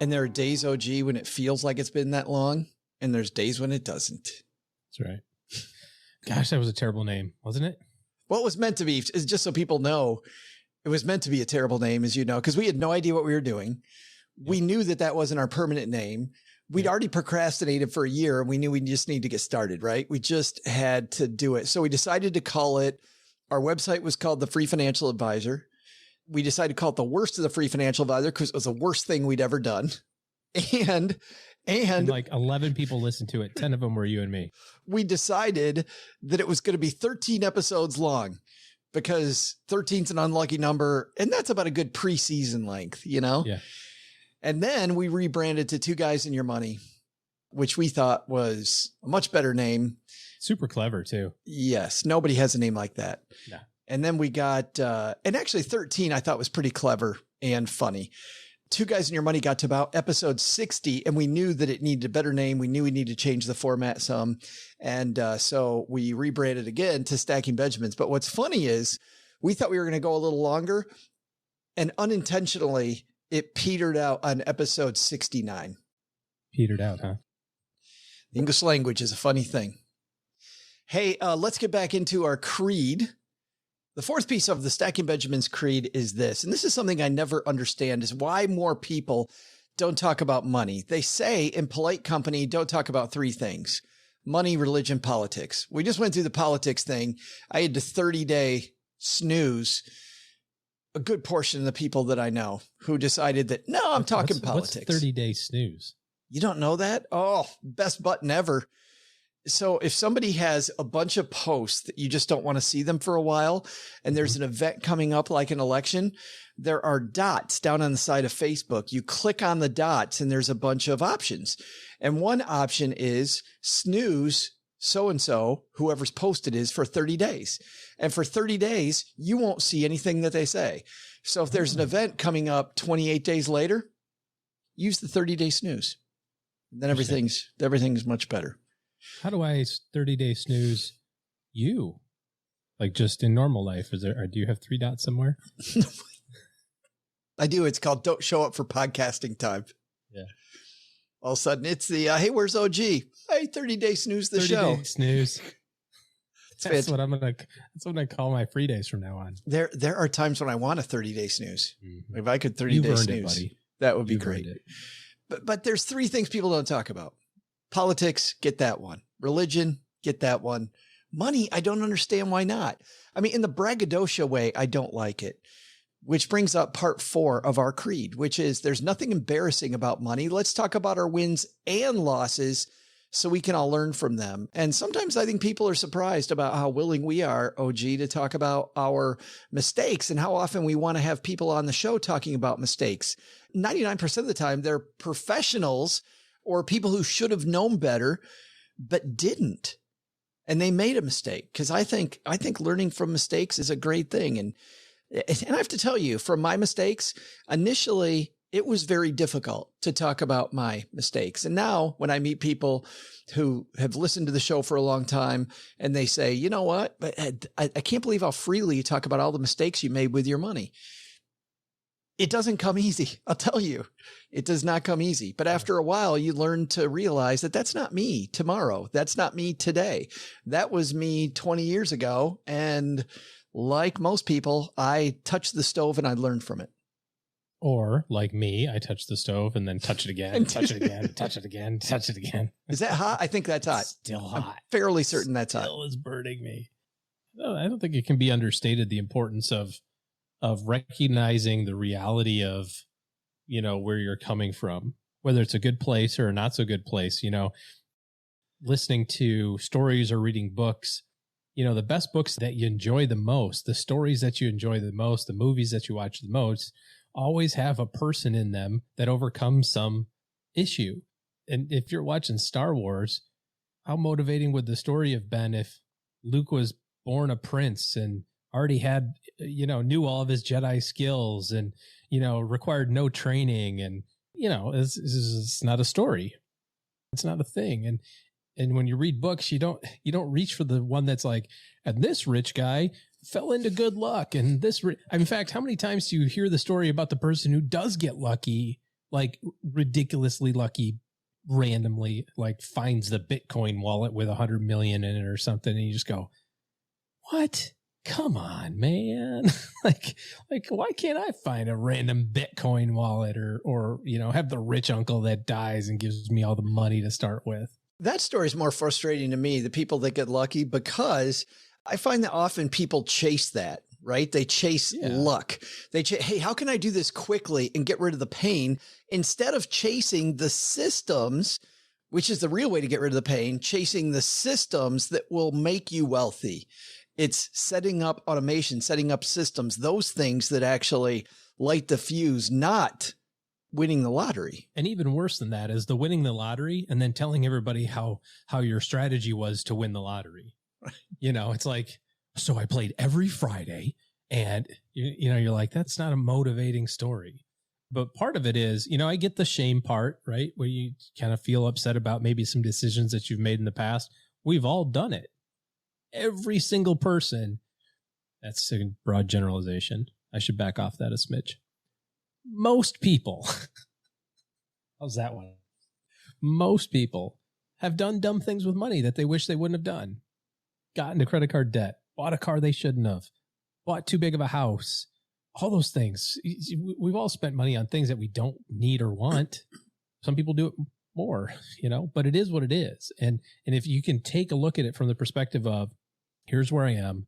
And there are days, OG, when it feels like it's been that long, and there's days when it doesn't. That's right. Gosh, that was a terrible name, wasn't it? Well, it was meant to be, just so people know, It was meant to be a terrible name, as you know, because we had no idea what we were doing. We knew that that wasn't our permanent name. We'd already procrastinated for a year and we knew we just need to get started, right? We just had to do it. So we decided to call it, our website was called The Free Financial Advisor. We decided to call it The Worst of the Free Financial Advisor because it was the worst thing we'd ever done. And like 11 people listened to it. 10 of them were you and me. We decided that it was going to be 13 episodes long because 13 is an unlucky number. And that's about a good preseason length, you know? Yeah. And then we rebranded to Two Guys and Your Money, which we thought was a much better name. Super clever too. Yes. Nobody has a name like that. No. And then we got, and actually 13 I thought was pretty clever and funny. Two Guys and Your Money got to about episode 60 and we knew that it needed a better name. We knew we needed to change the format some. And so we rebranded again to Stacking Benjamins. But what's funny is we thought we were going to go a little longer and unintentionally it petered out on episode 69. Petered out, huh? The English language is a funny thing. Hey, let's get back into our creed. The fourth piece of the Stacking Benjamins creed is this, and this is something I never understand, is why more people don't talk about money. They say in polite company, don't talk about three things: money, religion, politics. We just went through the politics thing. I had to 30-day snooze a good portion of the people that I know who decided that, no, I'm talking politics. What's 30-day snooze? You don't know that? Oh, best button ever. So if somebody has a bunch of posts that you just don't want to see them for a while, and there's an event coming up like an election, there are dots down on the side of Facebook. You click on the dots and there's a bunch of options. And one option is snooze so-and-so, whoever's posted is, for 30 days. And for 30 days, you won't see anything that they say. So if there's an event coming up 28 days later, use the 30-day snooze. And then everything's much better. How do I 30-day snooze you? Like just in normal life, do you have three dots somewhere? I do. It's called Don't Show Up for Podcasting Time. Yeah. All of a sudden it's the, hey, where's OG? Hey, 30-day snooze the show. 30-day snooze. That's what I'm gonna call my free days from now on. There are times when I want a 30-day snooze. Mm-hmm. If I could 30-day snooze, it, buddy. That would be great. But there's three things people don't talk about. Politics, get that one. Religion, get that one. Money, I don't understand why not. I mean, in the braggadocio way, I don't like it. Which brings up part 4 of our creed, which is there's nothing embarrassing about money. Let's talk about our wins and losses so we can all learn from them. And sometimes I think people are surprised about how willing we are, OG, to talk about our mistakes and how often we want to have people on the show talking about mistakes. 99% of the time, they're professionals or people who should have known better, but didn't. And they made a mistake. Because I think learning from mistakes is a great thing. And I have to tell you, from my mistakes, initially, it was very difficult to talk about my mistakes. And now when I meet people who have listened to the show for a long time and they say, you know what, but I can't believe how freely you talk about all the mistakes you made with your money. It doesn't come easy. I'll tell you, it does not come easy. But after a while, you learn to realize that that's not me tomorrow. That's not me today. That was me 20 years ago. And like most people, I touched the stove and I learned from it. Or like me, I touch the stove and then touch it again, touch it again, touch it again, touch it again. Is that hot? I think that's hot. Still hot. I'm fairly certain that's hot. Still is burning me. No, I don't think it can be understated, the importance of recognizing the reality of, where you're coming from, whether it's a good place or a not so good place. Listening to stories or reading books, the best books that you enjoy the most, the stories that you enjoy the most, the movies that you watch the most, always have a person in them that overcomes some issue. And if you're watching Star Wars, how motivating would the story have been if Luke was born a prince and already had, knew all of his Jedi skills and, required no training and, it's not a story. It's not a thing. And when you read books, you don't reach for the one that's like, and this rich guy fell into good luck. And in fact, how many times do you hear the story about the person who does get lucky, like ridiculously lucky, randomly, like finds the Bitcoin wallet with 100 million in it or something. And you just go, what? come on, man. like, why can't I find a random Bitcoin wallet or, have the rich uncle that dies and gives me all the money to start with? That story is more frustrating to me, the people that get lucky, because I find that often people chase that, right? They chase luck. Hey, how can I do this quickly and get rid of the pain instead of chasing the systems, which is the real way to get rid of the pain, chasing the systems that will make you wealthy. It's setting up automation, setting up systems, those things that actually light the fuse, not winning the lottery. And even worse than that is the winning the lottery and then telling everybody how your strategy was to win the lottery. It's like, so I played every Friday and you're like, that's not a motivating story. But part of it is, I get the shame part, right? Where you kind of feel upset about maybe some decisions that you've made in the past. We've all done it. Every single person. That's a broad generalization. I should back off that a smidge. Most people. How's that one? Most people have done dumb things with money that they wish they wouldn't have done. Got into credit card debt, bought a car they shouldn't have, bought too big of a house, all those things. We've all spent money on things that we don't need or want. Some people do it more, but it is what it is. And if you can take a look at it from the perspective of, here's where I am.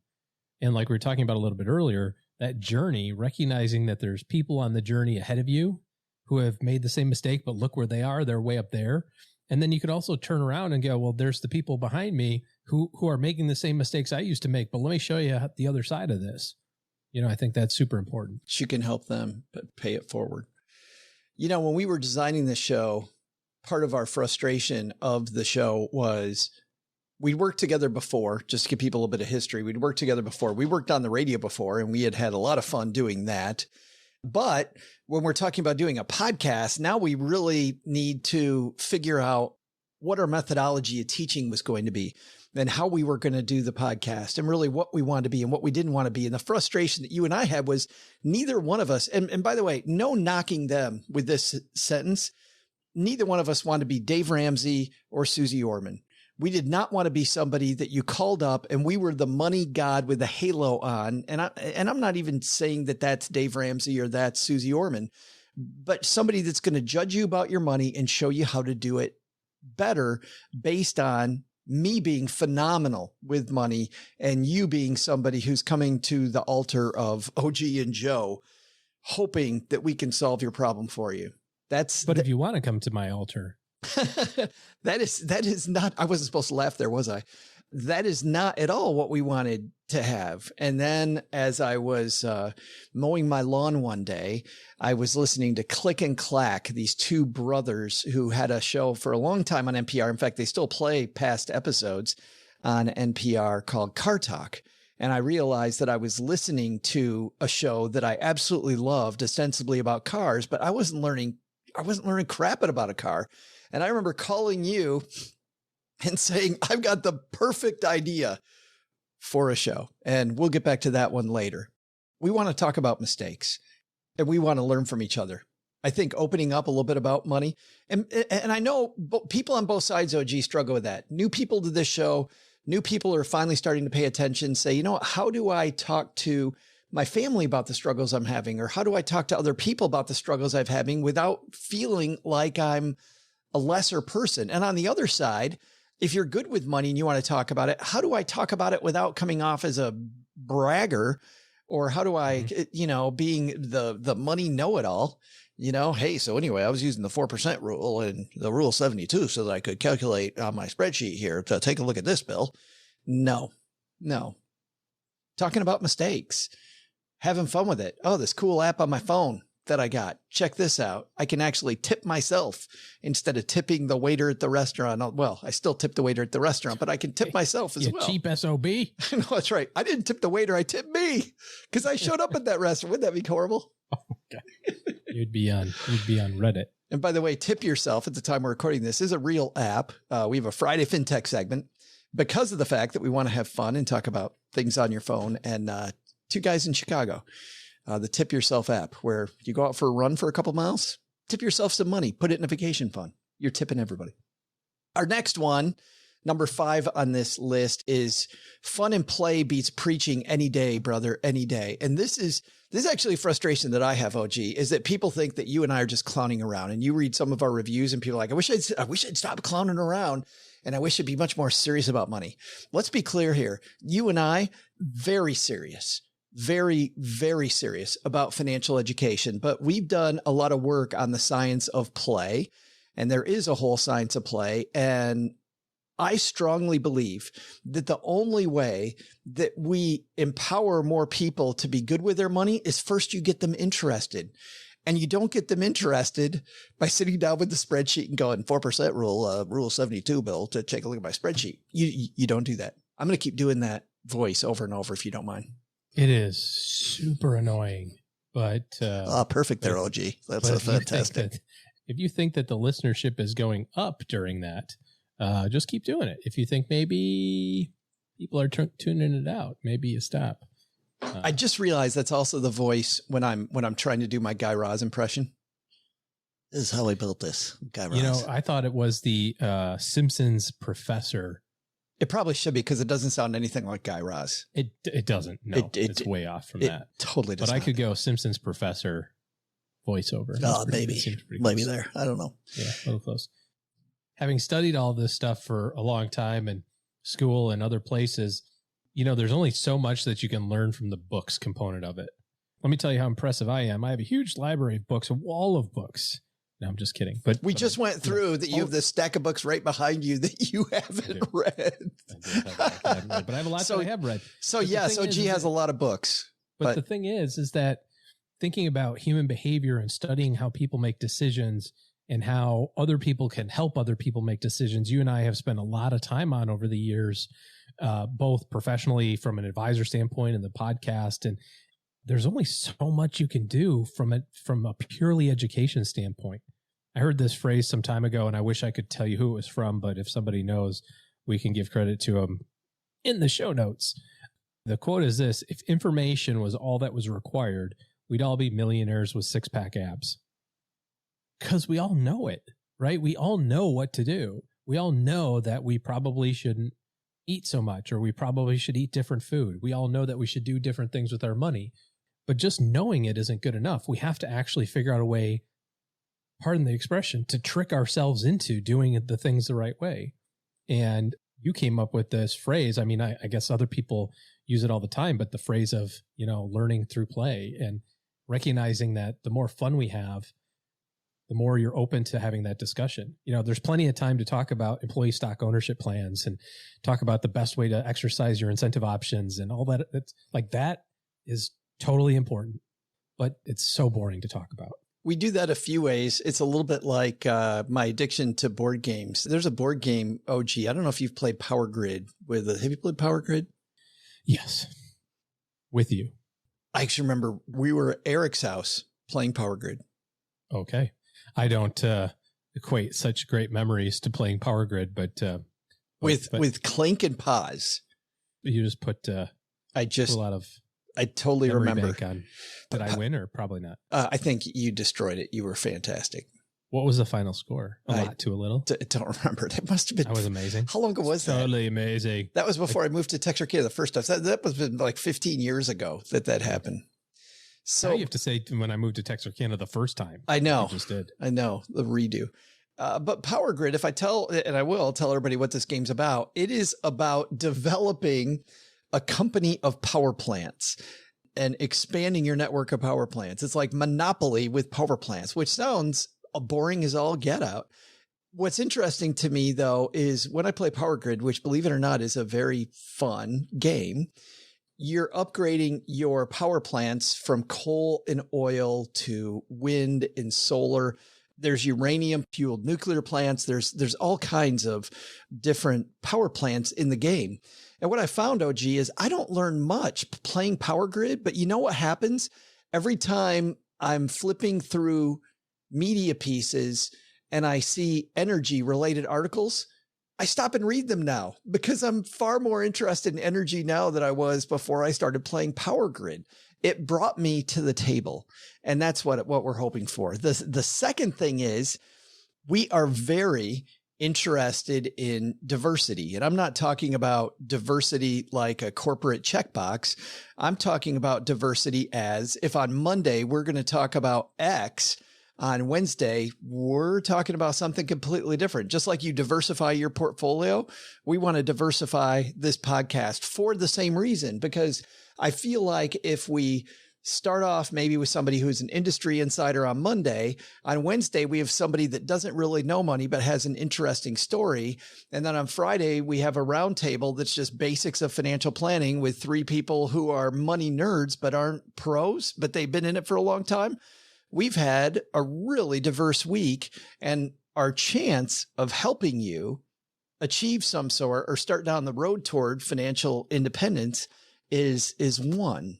And like we were talking about a little bit earlier, that journey, recognizing that there's people on the journey ahead of you who have made the same mistake, but look where they are, they're way up there. And then you could also turn around and go, well, there's the people behind me who are making the same mistakes I used to make, but let me show you the other side of this. I think that's super important. You can help them, but pay it forward. When we were designing this show, part of our frustration of the show was we'd worked together before, just to give people a bit of history. We'd worked together before. We worked on the radio before, and we had a lot of fun doing that. But when we're talking about doing a podcast, now we really need to figure out what our methodology of teaching was going to be and how we were going to do the podcast and really what we wanted to be and what we didn't want to be. And the frustration that you and I had was neither one of us, and by the way, no knocking them with this sentence, neither one of us wanted to be Dave Ramsey or Susie Orman. We did not want to be somebody that you called up and we were the money god with the halo on. And I'm not even saying that that's Dave Ramsey or that's Susie Orman, but somebody that's going to judge you about your money and show you how to do it better based on me being phenomenal with money and you being somebody who's coming to the altar of OG and Joe, hoping that we can solve your problem for you. But if you want to come to my altar, that is not, I wasn't supposed to laugh there, was I? That is not at all what we wanted to have. And then as I was mowing my lawn one day, I was listening to Click and Clack, these two brothers who had a show for a long time on NPR. In fact, they still play past episodes on NPR called Car Talk. And I realized that I was listening to a show that I absolutely loved, ostensibly about cars, but I wasn't learning crap about a car. And I remember calling you and saying, I've got the perfect idea for a show. And we'll get back to that one later. We want to talk about mistakes and we want to learn from each other. I think opening up a little bit about money. And I know people on both sides, OG, struggle with that. New people to this show, new people are finally starting to pay attention, say, how do I talk to my family about the struggles I'm having? Or how do I talk to other people about the struggles I'm having without feeling like I'm a lesser person? And on the other side, if you're good with money and you want to talk about it, how do I talk about it without coming off as a bragger? Or how do I, being the money know-it-all, hey, so anyway, I was using the 4% rule and the rule 72 so that I could calculate on my spreadsheet here to take a look at this bill. No. Talking about mistakes, having fun with it. Oh, this cool app on my phone that I got. Check this out. I can actually tip myself instead of tipping the waiter at the restaurant. Well, I still tip the waiter at the restaurant, but I can tip myself as well. Cheap SOB. No, that's right. I didn't tip the waiter. I tipped me because I showed up at that restaurant. Wouldn't that be horrible? Oh, God. You'd be on Reddit. And by the way, Tip Yourself at the time we're recording this is a real app. We have a Friday FinTech segment because of the fact that we want to have fun and talk about things on your phone. And two guys in Chicago, the Tip Yourself app, where you go out for a run for a couple miles, tip yourself some money, put it in a vacation fund. You're tipping everybody. Our next one, Number 5 on this list is fun and play beats preaching any day, brother, any day. And this is actually a frustration that I have, OG, is that people think that you and I are just clowning around. And you read some of our reviews and people are like, I wish I'd stop clowning around. And I wish I'd be much more serious about money. Let's be clear here. You and I, very serious, very, very serious about financial education. But we've done a lot of work on the science of play. And there is a whole science of play. And I strongly believe that the only way that we empower more people to be good with their money is first you get them interested. And you don't get them interested by sitting down with the spreadsheet and going 4% rule 72, Bill, to take a look at my spreadsheet. You don't do that. I'm going to keep doing that voice over and over if you don't mind. It is super annoying, but perfect there, OG. That's fantastic. If you think that the listenership is going up during that, just keep doing it. If you think maybe people are tuning it out, maybe you stop. I just realized that's also the voice when I'm trying to do my Guy Raz impression. This is how I built this, Guy Raz. You know, I thought it was the Simpsons professor. It probably should be because it doesn't sound anything like Guy Raz. It doesn't. No, it's way off from that. Totally does. But I could go Simpsons professor voiceover. Maybe there. I don't know. Yeah, a little close. Having studied all this stuff for a long time in school and other places, you know, there's only so much that you can learn from the books component of it. Let me tell you how impressive I am. I have a huge library of books, a wall of books. No, I'm just kidding. But we just went through that you have this stack of books right behind you that you haven't read. But I have a lot that I have read. So yes, OG has a lot of books. But the thing is that thinking about human behavior and studying how people make decisions and how other people can help other people make decisions, you and I have spent a lot of time on over the years, both professionally from an advisor standpoint and the podcast. And there's only so much you can do from a purely education standpoint. I heard this phrase some time ago, and I wish I could tell you who it was from, but if somebody knows, we can give credit to them in the show notes. The quote is this: if information was all that was required, we'd all be millionaires with six-pack abs. Because we all know it, right? We all know what to do. We all know that we probably shouldn't eat so much, or we probably should eat different food. We all know that we should do different things with our money. But just knowing it isn't good enough. We have to actually figure out a way, pardon the expression, to trick ourselves into doing the things the right way. And you came up with this phrase. I mean, I guess other people use it all the time, but the phrase of, you know, learning through play and recognizing that the more fun we have, the more you're open to having that discussion. You know, there's plenty of time to talk about employee stock ownership plans and talk about the best way to exercise your incentive options and all that. It's like, that is totally important, but it's so boring to talk about. We do that a few ways. It's a little bit like my addiction to board games. There's a board game, OG. I don't know if you've played Power Grid have you played Power Grid? Yes. With you. I actually remember we were at Eric's house playing Power Grid. Okay. I don't equate such great memories to playing Power Grid, but with Clink and Pause. You just put a lot of. I totally remember. Did I win or probably not? I think you destroyed it. You were fantastic. What was the final score? A lot to a little? Don't remember. That must have been. That was amazing. How long ago was that? Totally amazing. That was before I moved to Texarkana the first time. That was like 15 years ago that happened. So now you have to say when I moved to Texarkana the first time. I know. I just did. I know, the redo. But Power Grid, if I tell, and I will tell everybody what this game's about, it is about developing a company of power plants and expanding your network of power plants. It's like Monopoly with power plants, which sounds boring as all get out. What's interesting to me, though, is when I play Power Grid, which, believe it or not, is a very fun game, you're upgrading your power plants from coal and oil to wind and solar. There's uranium-fueled nuclear plants. There's all kinds of different power plants in the game. And what I found, OG, is I don't learn much playing Power Grid, but you know what happens? Every time I'm flipping through media pieces and I see energy-related articles, I stop and read them now because I'm far more interested in energy now than I was before I started playing Power Grid. It brought me to the table, and that's what we're hoping for. The second thing is we are very interested in diversity. And I'm not talking about diversity like a corporate checkbox. I'm talking about diversity as if on Monday we're going to talk about X, on Wednesday we're talking about something completely different. Just like you diversify your portfolio, we want to diversify this podcast for the same reason, because I feel like if we start off maybe with somebody who's an industry insider on Monday, on Wednesday, we have somebody that doesn't really know money, but has an interesting story. And then on Friday, we have a roundtable that's just basics of financial planning with three people who are money nerds, but aren't pros, but they've been in it for a long time. We've had a really diverse week, and our chance of helping you achieve some sort or start down the road toward financial independence is one.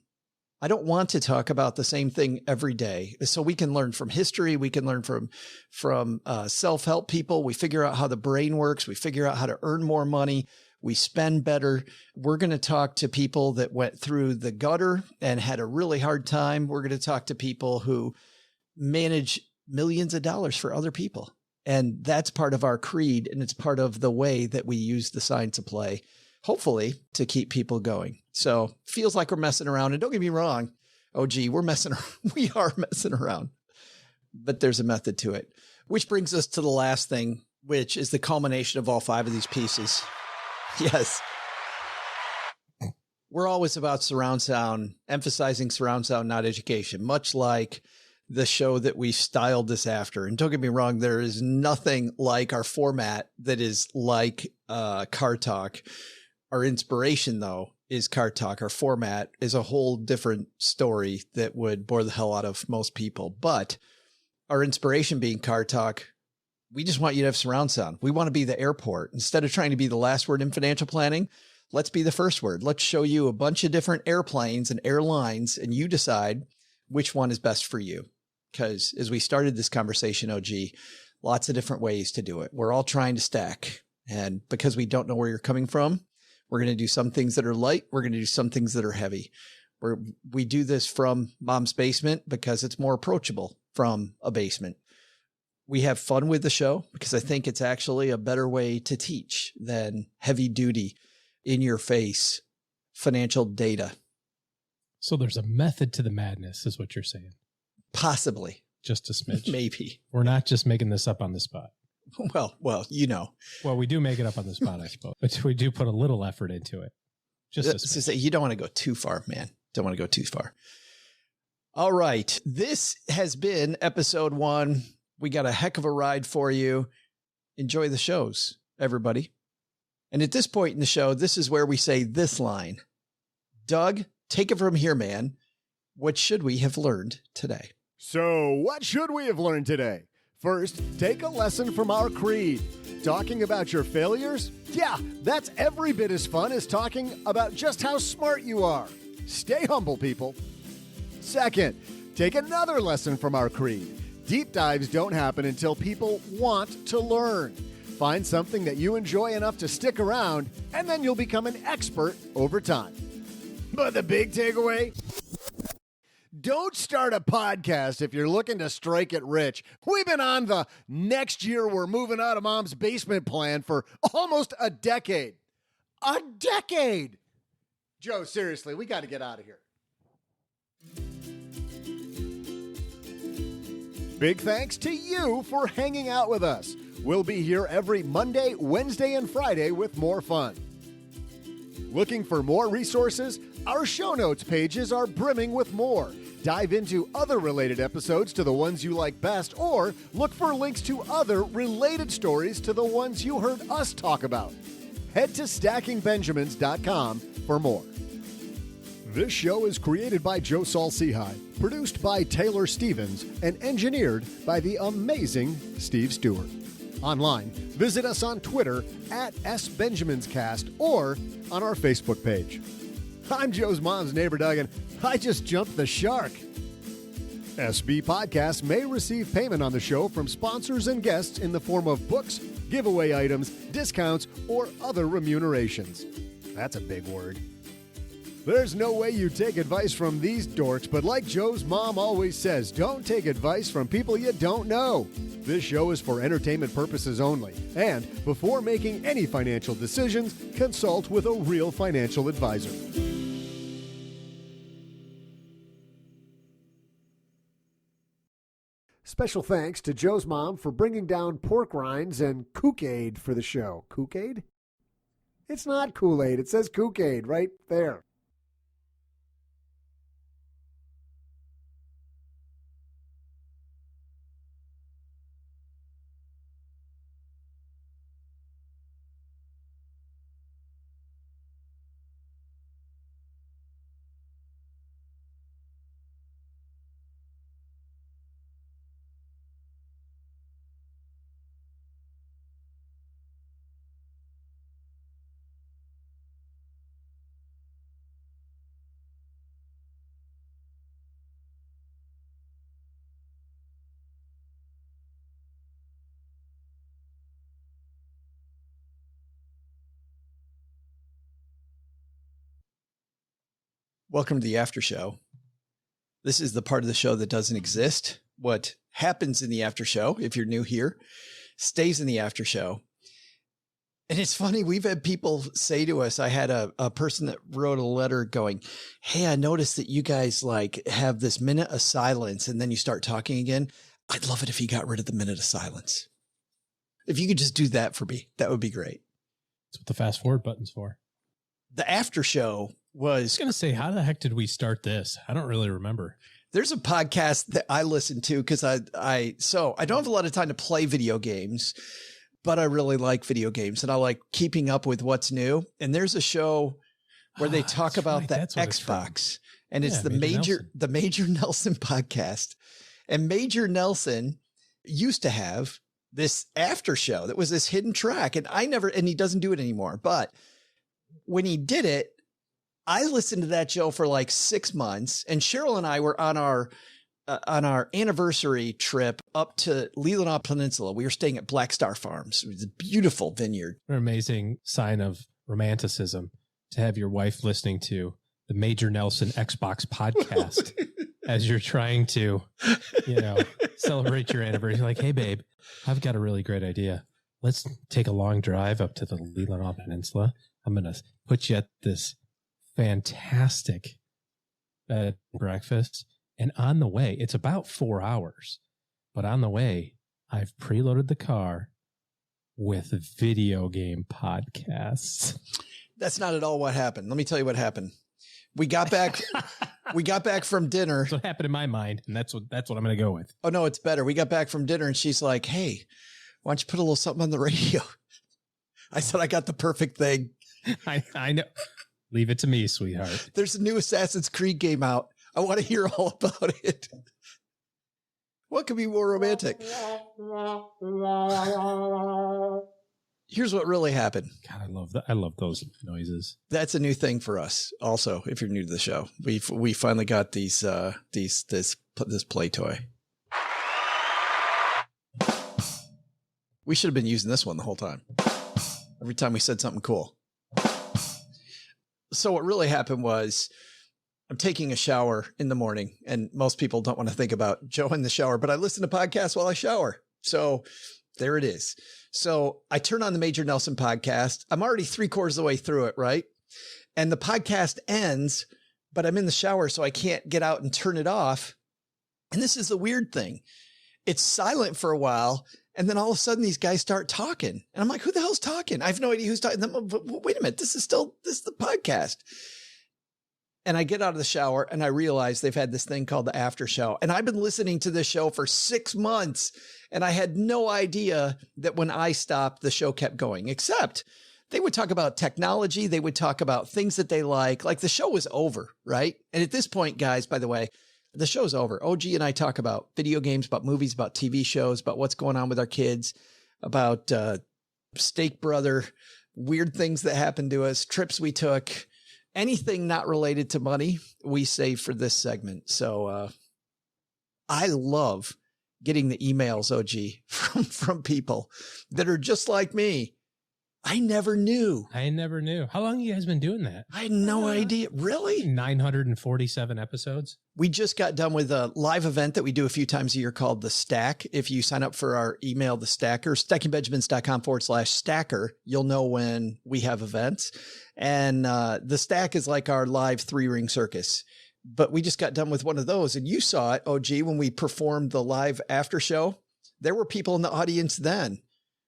I don't want to talk about the same thing every day. So we can learn from history. We can learn from self-help people. We figure out how the brain works. We figure out how to earn more money. We spend better. We're going to talk to people that went through the gutter and had a really hard time. We're going to talk to people who manage millions of dollars for other people. And that's part of our creed. And it's part of the way that we use the science of play, hopefully to keep people going. So feels like we're messing around. And don't get me wrong, OG, we are messing around, but there's a method to it, which brings us to the last thing, which is the culmination of all five of these pieces. Yes. We're always about surround sound, emphasizing surround sound, not education, much like the show that we styled this after. And don't get me wrong, there is nothing like our format that is like Car Talk. Our inspiration, though, is Car Talk. Our format is a whole different story that would bore the hell out of most people. But our inspiration being Car Talk, we just want you to have surround sound. We want to be the airport. Instead of trying to be the last word in financial planning, let's be the first word. Let's show you a bunch of different airplanes and airlines, and you decide which one is best for you. Because as we started this conversation, OG, lots of different ways to do it. We're all trying to stack. And because we don't know where you're coming from, we're going to do some things that are light. We're going to do some things that are heavy. We do this from mom's basement because it's more approachable from a basement. We have fun with the show because I think it's actually a better way to teach than heavy duty, in your face financial data. So there's a method to the madness is what you're saying. Possibly. Just a smidge. Maybe. We're not just making this up on the spot. Well, you know. Well, we do make it up on the spot, I suppose, but we do put a little effort into it. You don't want to go too far, man. Don't want to go too far. All right. This has been episode 1. We got a heck of a ride for you. Enjoy the shows, everybody. And at this point in the show, this is where we say this line. Doug, take it from here, man. What should we have learned today? So, what should we have learned today? First, take a lesson from our creed. Talking about your failures? Yeah, that's every bit as fun as talking about just how smart you are. Stay humble, people. Second, take another lesson from our creed. Deep dives don't happen until people want to learn. Find something that you enjoy enough to stick around, and then you'll become an expert over time. But the big takeaway? Don't start a podcast if you're looking to strike it rich. We've been on the next year we're moving out of mom's basement plan for almost a decade. A decade! Joe, seriously, we got to get out of here. Big thanks to you for hanging out with us. We'll be here every Monday, Wednesday, and Friday with more fun. Looking for more resources? Our show notes pages are brimming with more. Dive into other related episodes to the ones you like best, or look for links to other related stories to the ones you heard us talk about. Head to stackingbenjamins.com for more. This show is created by Joe saul-sehy, produced by Taylor Stevens, and engineered by the amazing Steve Stewart. Online, visit us on Twitter at SBenjaminsCast or on our Facebook page. I'm Joe's mom's neighbor, Doug, and I just jumped the shark. SB Podcasts may receive payment on the show from sponsors and guests in the form of books, giveaway items, discounts, or other remunerations. That's a big word. There's no way you take advice from these dorks, but like Joe's mom always says, don't take advice from people you don't know. This show is for entertainment purposes only, and before making any financial decisions, consult with a real financial advisor. Special thanks to Joe's mom for bringing down pork rinds and Kool-Aid for the show. Kool-Aid? It's not Kool-Aid. It says Kool-Aid right there. Welcome to the after show. This is the part of the show that doesn't exist. What happens in the after show, if you're new here, stays in the after show. And it's funny, we've had people say to us, I had a person that wrote a letter going, hey, I noticed that you guys like have this minute of silence and then you start talking again. I'd love it if you got rid of the minute of silence. If you could just do that for me, that would be great. That's what the fast forward button's for. The after show I was was going to say, how the heck did we start this? I don't really remember. there's a podcast that I listen to because I don't have a lot of time to play video games, but I really like video games and I like keeping up with what's new. And there's a show where they talk about the Xbox, and it's the Major Nelson podcast. And Major Nelson used to have this after show that was this hidden track, and he doesn't do it anymore. But when he did it, I listened to that show for like 6 months, and Cheryl and I were on our anniversary trip up to Leelanau Peninsula. We were staying at Black Star Farms. It was a beautiful vineyard. An amazing sign of romanticism to have your wife listening to the Major Nelson Xbox podcast as you're trying to, celebrate your anniversary. You're like, hey, babe, I've got a really great idea. Let's take a long drive up to the Leelanau Peninsula. I'm going to put you at this fantastic breakfast. And on the way, it's about 4 hours, but on the way, I've preloaded the car with video game podcasts. That's not at all what happened. Let me tell you what happened. We got back from dinner. That's what happened in my mind. And that's what I'm going to go with. Oh no, it's better. We got back from dinner and she's like, hey, why don't you put a little something on the radio? I said, I got the perfect thing. I know. Leave it to me, sweetheart. There's a new Assassin's Creed game out. I want to hear all about it. What could be more romantic? Here's what really happened. God, I love those noises. That's a new thing for us. Also, if you're new to the show, we finally got this play toy. We should have been using this one the whole time. Every time we said something cool. So what really happened was I'm taking a shower in the morning, and most people don't want to think about Joe in the shower, but I listen to podcasts while I shower. So there it is. So I turn on the Major Nelson podcast. I'm already 3/4 of the way through it, right? And the podcast ends, but I'm in the shower, so I can't get out and turn it off. And this is the weird thing. It's silent for a while, and then all of a sudden these guys start talking. And I'm like, who the hell's talking? I have no idea who's talking. Wait a minute. This is the podcast. And I get out of the shower and I realize they've had this thing called the after show. And I've been listening to this show for 6 months. And I had no idea that when I stopped, the show kept going, except they would talk about technology. They would talk about things that they like the show was over. Right. And at this point, guys, by the way, the show's over. OG and I talk about video games, about movies, about TV shows, about what's going on with our kids, about Steak Brother, weird things that happened to us, trips we took, anything not related to money, we save for this segment. So I love getting the emails, OG, from people that are just like me. I never knew. I never knew. How long have you guys been doing that? I had no idea. Really? 947 episodes. We just got done with a live event that we do a few times a year called The Stack. If you sign up for our email, The Stacker, stackingbenjamins.com/stacker, you'll know when we have events. And The Stack is like our live 3-ring circus. But we just got done with one of those. And you saw it, OG, when we performed the live after show. There were people in the audience then.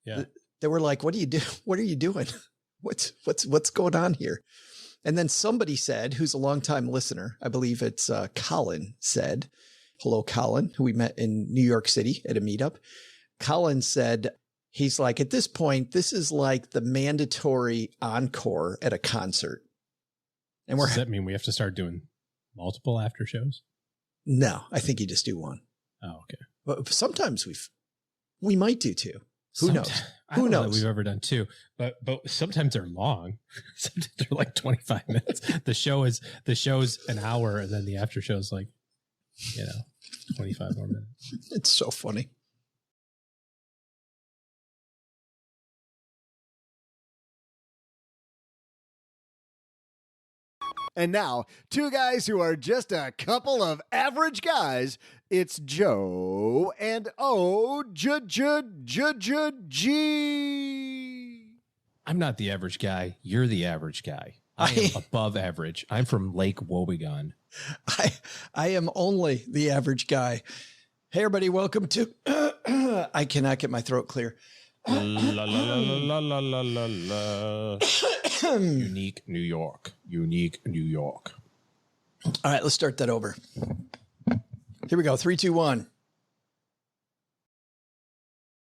Yeah. They were like, what do you do? What are you doing? What's going on here? And then somebody said, who's a longtime listener, I believe it's Colin said, hello, Colin, who we met in New York City at a meetup. Colin said, he's like, at this point, this is like the mandatory encore at a concert. And Does that mean we have to start doing multiple after shows? No, I think you just do one. Oh, okay. But sometimes we might do two. Who knows? Who knows? That we've ever done two, but sometimes they're long. Sometimes they're like 25 minutes. The show's an hour, and then the after show's like, 25 more minutes. It's so funny. And now, two guys who are just a couple of average guys. It's Joe and O-G. I'm not the average guy. You're the average guy. I am above average. I'm from Lake Wobegon. I am only the average guy. Hey, everybody, welcome to... I cannot get my throat clear. La, la, la, la, la, la, la, la. Unique New York. Unique New York. All right, let's start that over. Here we go. 3, 2, 1.